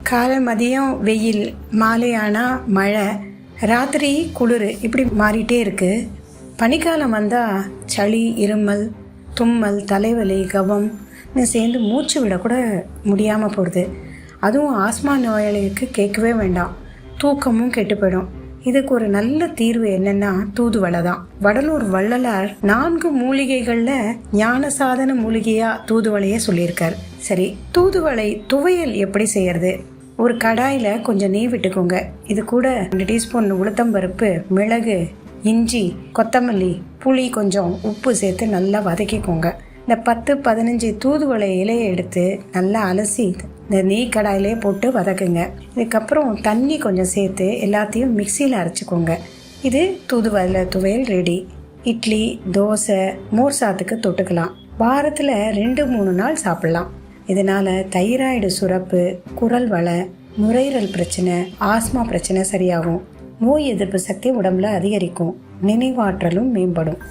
காலை மதியம் வெயில், மாலை ஆனால் மழை, ராத்திரி குளிர், இப்படி மாறிட்டே இருக்குது. பனிக்காலம் வந்தால் சளி, இருமல், தும்மல், தலைவலி, கபம்னு சேர்ந்து மூச்சு விடக்கூட முடியாமல் போடுது. அதுவும் ஆஸ்மா நோயாளிகளுக்கு கேட்கவே வேண்டாம், தூக்கமும் கெட்டு போயிடும். இதுக்கு ஒரு நல்ல தீர்வு என்னன்னா தூதுவளை தான். வடலூர் வள்ளலார் 4 மூலிகைகளில் ஞான சாதன மூலிகையாக தூதுவளையே சொல்லியிருக்கார். சரி, தூதுவளை துவையல் எப்படி செய்யறது? ஒரு கடாயில் கொஞ்சம் நெய் விட்டுக்கோங்க. இது கூட 2 டீஸ்பூன் உளுத்தம்பருப்பு, மிளகு, இஞ்சி, கொத்தமல்லி, புளி, கொஞ்சம் உப்பு சேர்த்து நல்லா வதக்கிக்கோங்க. இந்த 10-15 தூதுவளை இலையை எடுத்து நல்லா அலசி இந்த நெய் கடாயிலே போட்டு வதக்குங்க. இதுக்கப்புறம் தண்ணி கொஞ்சம் சேர்த்து எல்லாத்தையும் மிக்சியில் அரைச்சிக்கோங்க. இது தூதுவளை துவையல் ரெடி. இட்லி, தோசை, மோர் சாத்துக்கு தொட்டுக்கலாம். வாரத்தில் 2-3 நாள் சாப்பிடலாம். இதனால் தைராய்டு சுரப்பு, குரல் வளை, நுரையீரல் பிரச்சனை, ஆஸ்மா பிரச்சனை சரியாகும். நோய் எதிர்ப்பு சக்தி உடம்புல அதிகரிக்கும். நினைவாற்றலும் மேம்படும்.